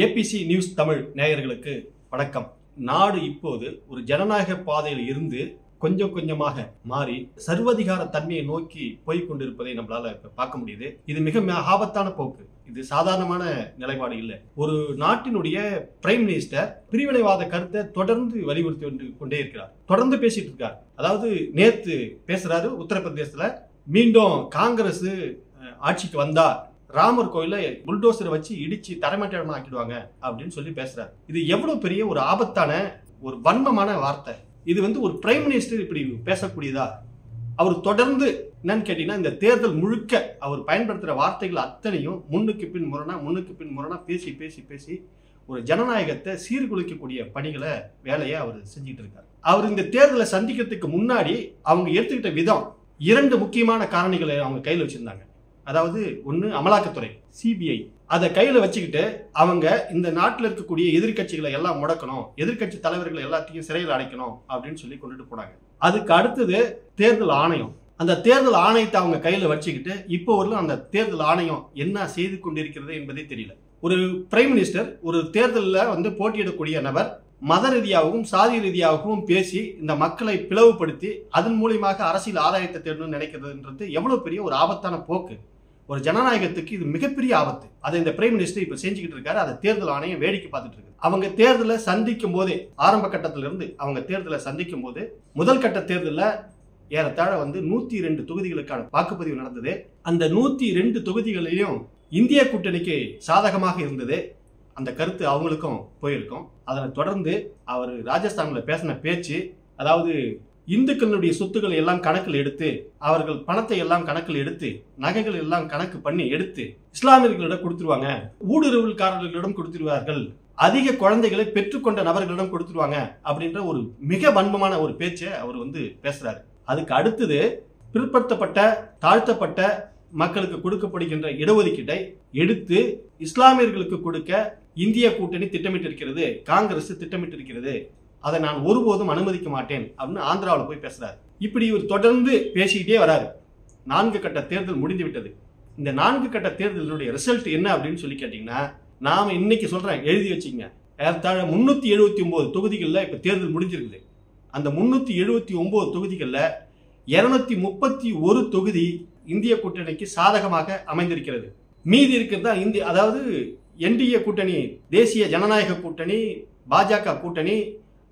ABC news Tamil நேயர்களுக்கு வணக்கம். நாடு இப்போது ஒரு ஜனநாயக பாதையில் இருந்து கொஞ்சம் கொஞ்சமாக மாறி சர்வதிகார தன்மையை நோக்கி போய்கொண்டிருப்பதை நம்மளால பார்க்க முடியுது. இது மிக ஆபத்தான போக்கு. இது சாதாரணமான நிலைப்பாடு இல்லை. ஒரு நாட்டினுடைய பிரைம் மினிஸ்டர் பிரிவினைவாத கருத்தை தொடர்ந்து வலியுறுத்தி கொண்டே இருக்கிறார். தொடர்ந்து பேசிட்டு இருக்கார். அதாவது நேத்து பேசுறாரு, உத்தரப்பிரதேசத்துல மீண்டும் காங்கிரஸ் ஆட்சிக்கு வந்தா ராமர் கோயில புல்டோசரை வச்சு இடிச்சு தரைமட்டமா ஆக்கிடுவாங்க அப்படின்னு சொல்லி பேசுறாரு. இது எவ்வளவு பெரிய ஒரு ஆபத்தான ஒரு வன்மமான வார்த்தை. இது ஒரு பிரைம் மினிஸ்டர் இப்படி பேசக்கூடியதா? அவர் தொடர்ந்து என்னன்னு கேட்டீங்கன்னா, இந்த தேர்தல் முழுக்க அவர் பயன்படுத்துற வார்த்தைகள் அத்தனையும் முன்னுக்கு பின் முரணா பேசி பேசி பேசி ஒரு ஜனநாயகத்தை சீர்குலைக்கக்கூடிய பணிகளை வேலையை அவர் செஞ்சுட்டு இருக்காரு. அவர் இந்த தேர்தலை சந்திக்கிறதுக்கு முன்னாடி அவங்க எடுத்துக்கிட்ட விதம், இரண்டு முக்கியமான காரணிகளை அவங்க கையில் வச்சிருந்தாங்க. அதாவது ஒன்னு அமலாக்கத்துறை, சிபிஐ, அதை கையில வச்சுக்கிட்டு அவங்க இந்த நாட்டில் இருக்கக்கூடிய எதிர்கட்சிகளை எல்லாம் முடக்கணும், எதிர்கட்சி தலைவர்களை எல்லாத்தையும் சிறையில் அடைக்கணும் அப்படின்னு சொல்லி கொண்டுட்டு போனாங்க. அதுக்கு அடுத்தது தேர்தல் ஆணையம். அந்த தேர்தல் ஆணையத்தை அவங்க கையில வச்சுக்கிட்டு இப்போ வரலும் அந்த தேர்தல் ஆணையம் என்ன செய்து கொண்டிருக்கிறது என்பதே தெரியல. ஒரு பிரைம் மினிஸ்டர் ஒரு தேர்தலில் போட்டியிடக்கூடிய நபர் மத ரீதியாகவும் சாதி ரீதியாகவும் பேசி இந்த மக்களை பிளவுபடுத்தி அதன் மூலியமாக அரசியல் ஆதாயத்தை தேடணும்னு நினைக்கிறதுன்றது எவ்வளவு பெரிய ஒரு ஆபத்தான போக்கு. ஒரு ஜனநாயகத்துக்கு இது மிகப்பெரிய ஆபத்து. அதை இந்த பிரைம் மினிஸ்டர் இப்ப செஞ்சுக்கிட்டு இருக்காரு. அதை தேர்தல் ஆணையம் வேடிக்கை பார்த்துட்டு இருக்கு. அவங்க தேர்தலை சந்திக்கும் போதே, ஆரம்ப கட்டத்திலிருந்து அவங்க தேர்தலை சந்திக்கும் போது, முதல் கட்ட தேர்தலில் ஏறத்தாழ 102 தொகுதிகளுக்கான வாக்குப்பதிவு நடந்தது. அந்த 102 தொகுதிகளிலும் இந்திய கூட்டணிக்கு சாதகமாக இருந்தது. அந்த கருத்து அவங்களுக்கும் போயிருக்கும். அதனை தொடர்ந்து அவர் ராஜஸ்தான்ல பேசின பேச்சு, அதாவது இந்துக்களுடைய சொத்துக்களை எல்லாம் கணக்கில் எடுத்து, அவர்கள் பணத்தை எல்லாம் கணக்கில் எடுத்து, நகைகள் எல்லாம் கணக்கு பண்ணி எடுத்து இஸ்லாமியர்களிடம் கொடுத்துருவாங்க, ஊடுருவல்காரர்களிடம் கொடுத்துருவார்கள், அதிக குழந்தைகளை பெற்றுக்கொண்ட நபர்களிடம் கொடுத்துருவாங்க அப்படின்ற ஒரு மிக வன்மமான ஒரு பேச்சை அவர் பேசுறாரு. அதுக்கு அடுத்தது பிற்படுத்தப்பட்ட தாழ்த்தப்பட்ட மக்களுக்கு கொடுக்கப்படுகின்ற இடஒதுக்கீட்டை எடுத்து இஸ்லாமியர்களுக்கு கொடுக்க இந்திய கூட்டணி திட்டமிட்டிருக்கிறது, காங்கிரஸ் திட்டமிட்டிருக்கிறது, அதை நான் ஒருபோதும் அனுமதிக்க மாட்டேன் அப்படின்னு ஆந்திராவில் போய் பேசுறாரு. இப்படி இவர் தொடர்ந்து பேசிக்கிட்டே வராரு. 4 கட்ட தேர்தல் முடிந்து விட்டது. இந்த 4 கட்ட தேர்தலுடைய ரிசல்ட் என்ன அப்படின்னு சொல்லி கேட்டீங்கன்னா, நாம இன்னைக்கு சொல்றேன், எழுதி வச்சுங்க, ஏறத்தாழ 379 தொகுதிகளில் இப்ப தேர்தல் முடிஞ்சிருக்குது. அந்த 379 தொகுதிகளில் 231 தொகுதி இந்திய கூட்டணிக்கு சாதகமாக அமைந்திருக்கிறது. மீதி இருக்கிறதா அதாவது என்டிஏ கூட்டணி, தேசிய ஜனநாயக கூட்டணி, பாஜக கூட்டணி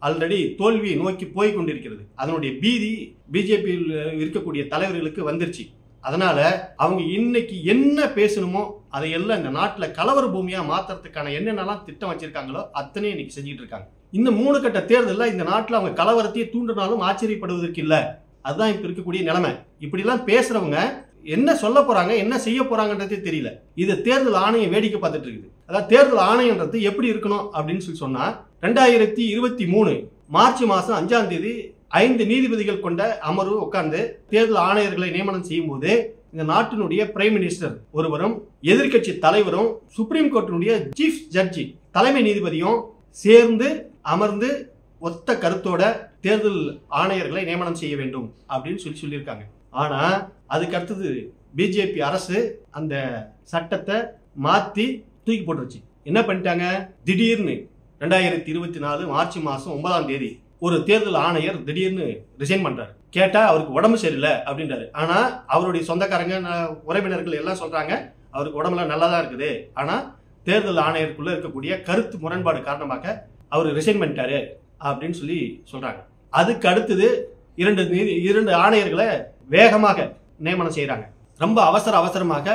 ஆல்ரெடி தோல்வியை நோக்கி போய் கொண்டிருக்கிறது. அதனுடைய பீதி பிஜேபியில் இருக்கக்கூடிய தலைவர்களுக்கு வந்துருச்சு. அதனால அவங்க இன்னைக்கு என்ன பேசணுமோ அதையெல்லாம் இந்த நாட்டில் கலவர பூமியா மாத்துறதுக்கான என்னென்னலாம் திட்டம் வச்சிருக்காங்களோ அத்தனையும் இன்னைக்கு செஞ்சுட்டு இருக்காங்க. இந்த 3 கட்ட தேர்தலில் இந்த நாட்டில் அவங்க கலவரத்தையே தூண்டினாலும் ஆச்சரியப்படுவதற்கு இல்லை. அதுதான் இப்ப இருக்கக்கூடிய நிலைமை. இப்படிலாம் பேசுறவங்க என்ன சொல்ல போறாங்க, என்ன செய்ய போறாங்கன்றதே தெரியல. இது தேர்தல் ஆணையம் வேடிக்கை பார்த்துட்டு இருக்குது. அதாவது தேர்தல் ஆணையன்றது எப்படி இருக்கணும் அப்படின்னு சொல்லி சொன்னா, 2023 மார்ச் மாசம் 5ஆம் தேதி 5 நீதிபதிகள் கொண்ட அமர்வு உட்கார்ந்து தேர்தல் ஆணையர்களை நியமனம் செய்யும் போது, இந்த நாட்டினுடைய பிரைம் மினிஸ்டர் ஒருவரும் எதிர்கட்சி தலைவரும் சுப்ரீம் கோர்ட்டினுடைய சீஃப் ஜட்ஜி தலைமை நீதிபதியும் சேர்ந்து அமர்ந்து ஒத்த கருத்தோட தேர்தல் ஆணையர்களை நியமனம் செய்ய வேண்டும் அப்படின்னு சொல்லியிருக்காங்க. ஆனா அதுக்கு அடுத்தது பிஜேபி அரசு அந்த சட்டத்தை மாத்தி தூக்கி போட்டுருச்சு. என்ன பண்ணிட்டாங்க, திடீர்னு 2024 மார்ச் மாசம் 9ஆம் தேதி ஒரு தேர்தல் ஆணையர் திடீர்னு ரிசைன் பண்றாரு. கேட்டா அவருக்கு உடம்பு சரியில்லை அப்படின்றாரு. ஆனா அவருடைய சொந்தக்காரங்க, உறவினர்கள் எல்லாம் சொல்றாங்க அவருக்கு உடம்புல நல்லா தான் இருக்குது, ஆனா தேர்தல் ஆணையருக்குள்ள இருக்கக்கூடிய கருத்து முரண்பாடு காரணமாக அவர் ரிசைன் பண்ணிட்டாரு அப்படின்னு சொல்லி சொல்றாங்க. அதுக்கு அடுத்தது 2 ஆணையர்களை வேகமாக நியமனம் செய்யறாங்க. ரொம்ப அவசரமாக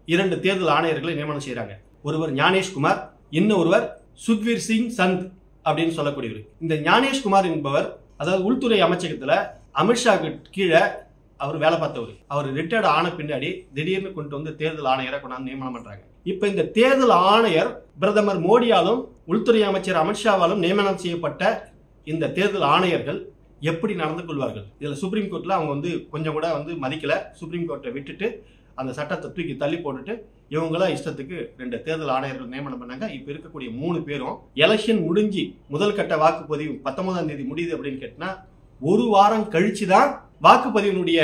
2 தேர்தல் ஆணையர்களை நியமனம் செய்யறாங்க. ஒருவர் ஞானேஷ்குமார், இன்னொருவர் சுக்வீர் சிங் சந்த் அப்படின்னு சொல்லக்கூடியவர். இந்த ஞானேஷ்குமார் என்பவர் அதாவது உள்துறை அமைச்சகத்துல அமித்ஷா கீழே அவர் வேலை பார்த்தவர். அவர் ரிட்டையர்ட் ஆன பின்னாடி திடீர்னு கொண்டு தேர்தல் ஆணையரை கொண்டாந்து நியமனம் பண்றாங்க. இப்ப இந்த தேர்தல் ஆணையர் பிரதமர் மோடியாலும் உள்துறை அமைச்சர் அமித்ஷாவாலும் நியமனம் செய்யப்பட்ட இந்த தேர்தல் ஆணையர்கள் எப்படி நடந்து கொள்வார்கள்? இதுல சுப்ரீம் கோர்ட்ல அவங்க கொஞ்சம் கூட மதிக்கல. சுப்ரீம் கோர்ட்டை விட்டுட்டு அந்த சட்டத்தை தூக்கி தள்ளி போட்டுட்டு இவங்களா இஷ்டத்துக்கு 2 தேர்தல் ஆணையர்கள் நியமனம் பண்ணாங்க. இப்ப இருக்கக்கூடிய 3 பேரும் எலெக்ஷன் முடிஞ்சு முதல் கட்ட வாக்குப்பதிவு 19ஆம் தேதி முடியுது அப்படின்னு கேட்டா, ஒரு வாரம் கழிச்சுதான் வாக்குப்பதிவினுடைய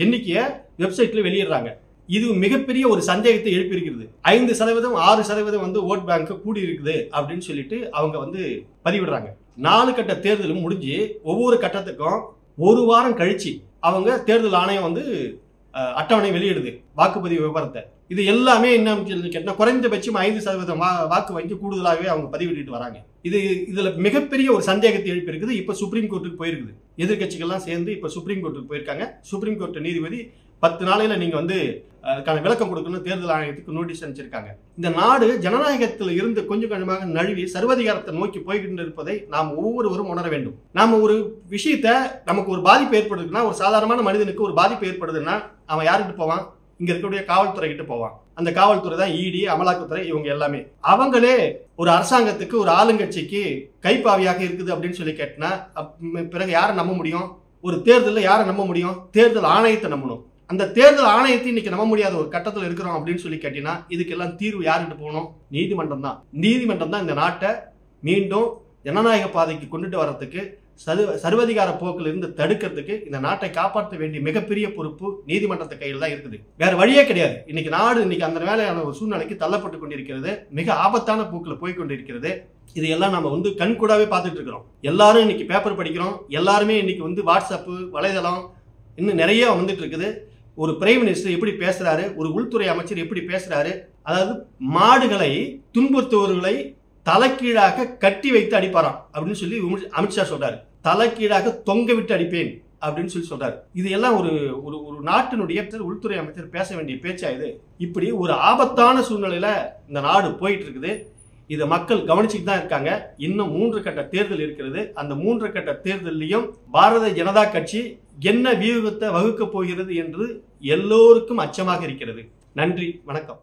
எண்ணிக்கையை வெப்சைட்ல வெளியிடுறாங்க. இது மிகப்பெரிய ஒரு சந்தேகத்தை எழுப்பியிருக்கிறது. 5%, 6% வந்து ஓட் பேங்க் கூடி இருக்குது அப்படின்னு சொல்லிட்டு அவங்க வந்து பதிவிடுறாங்க. 4 கட்ட தேர்தலும் முடிஞ்சு ஒவ்வொரு கட்டத்துக்கும் ஒரு வாரம் கழிச்சு அவங்க தேர்தல் ஆணையம் வந்து அட்டவணை வெளியிடுது வாக்குப்பதிவு விவரத்தை. இது எல்லாமே என்ன கேட்டா குறைந்தபட்சம் 5% வாக்கு வங்கி கூடுதலாகவே அவங்க பதிவிட்டு வராங்க. இதுல மிகப்பெரிய ஒரு சந்தேகத்தை எழுப்பி இருக்குது. இப்ப சுப்ரீம் கோர்ட்டுக்கு போயிருக்குது. எதிர்கட்சிகள்லாம் சேர்ந்து இப்ப சுப்ரீம் கோர்ட்டுக்கு போயிருக்காங்க. சுப்ரீம் கோர்ட் நீதிபதி 10 நாளையில நீங்க வந்து அதுக்கான விளக்கம் கொடுக்கணும் தேர்தல் ஆணையத்துக்கு நோட்டீஸ் அனுப்பிச்சிருக்காங்க. இந்த நாடு ஜனநாயகத்தில் இருந்து கொஞ்சம் கொஞ்சமாக நழுவி சர்வாதிகாரத்தை நோக்கி போய்கிட்டு இருப்பதை நாம் ஒவ்வொருவரும் உணர வேண்டும். நாம ஒரு விஷயத்த நமக்கு ஒரு பாதிப்பு ஏற்படுதுன்னா, ஒரு சாதாரணமான மனிதனுக்கு ஒரு பாதிப்பு ஏற்படுதுன்னா அவன் யாருக்கிட்ட போவான்? இங்க இருக்கக்கூடிய காவல்துறை கிட்ட போவான். அந்த காவல்துறை தான் இடி, அமலாக்கத்துறை, இவங்க எல்லாமே. அவங்களே ஒரு அரசாங்கத்துக்கு ஒரு ஆளுங்கட்சிக்கு கைப்பாவியாக இருக்குது அப்படின்னு சொல்லி கேட்டினா பிறகு யாரை நம்ப முடியும்? ஒரு தேர்தலில் யாரை நம்ப முடியும்? தேர்தல் ஆணையத்தை நம்பணும். அந்த தேர்தல் ஆணையத்தை இன்னைக்கு நம்ப முடியாத ஒரு கட்டத்தில் இருக்கிறோம் அப்படின்னு சொல்லி கேட்டீங்கன்னா இதுக்கெல்லாம் தீர்வு யாருக்கிட்ட போகணும்? நீதிமன்றம் தான். நீதிமன்றம் தான் இந்த நாட்டை மீண்டும் ஜனநாயக பாதைக்கு கொண்டுட்டு வர்றதுக்கு, சர்வதிகார போக்கில் இருந்து தடுக்கிறதுக்கு, இந்த நாட்டை காப்பாற்ற வேண்டிய மிகப்பெரிய பொறுப்பு நீதிமன்றத்தை கையில் தான் இருக்குது. வேற வழியே கிடையாது. இன்னைக்கு நாடு இன்னைக்கு அந்த வேலையான ஒரு சூழ்நிலைக்கு தள்ளப்பட்டு கொண்டிருக்கிறது. மிக ஆபத்தான போக்கில் போய்கொண்டிருக்கிறது. இதையெல்லாம் நம்ம வந்து கண்கூடாவே பார்த்துட்டு இருக்கிறோம். எல்லாரும் இன்னைக்கு பேப்பர் படிக்கிறோம். எல்லாருமே இன்னைக்கு வந்து வாட்ஸ்அப், வலைதளம் இன்னும் நிறைய வந்துட்டு இருக்குது. ஒரு பிரைம் மினிஸ்டர் எப்படி பேசுறாரு, ஒரு உள்துறை அமைச்சர் எப்படி பேசுறாரு, அதாவது மாடுகளை துன்புறுத்துவர்களை தலைக்கீழாக கட்டி வைத்து அடிப்பாராம் அப்படின்னு சொல்லி அமித்ஷா சொல்றாரு. தலைக்கீழாக தொங்க விட்டு அடிப்பேன் அப்படின்னு சொல்லி சொல்றாரு. இது எல்லாம் ஒரு ஒரு நாட்டினுடைய உள்துறை அமைச்சர் பேச வேண்டிய பேச்சா இது? இப்படி ஒரு ஆபத்தான சூழ்நிலையில இந்த நாடு போயிட்டு இருக்குது. இதை மக்கள் கவனிச்சுட்டு தான் இருக்காங்க. இன்னும் 3 கட்ட தேர்தல் இருக்கிறது. அந்த 3 கட்ட தேர்தலையும் பாரதிய ஜனதா கட்சி என்ன வியூகத்தை வகுக்க போகிறது என்று எல்லோருக்கும் அச்சமாக இருக்கிறது. நன்றி, வணக்கம்.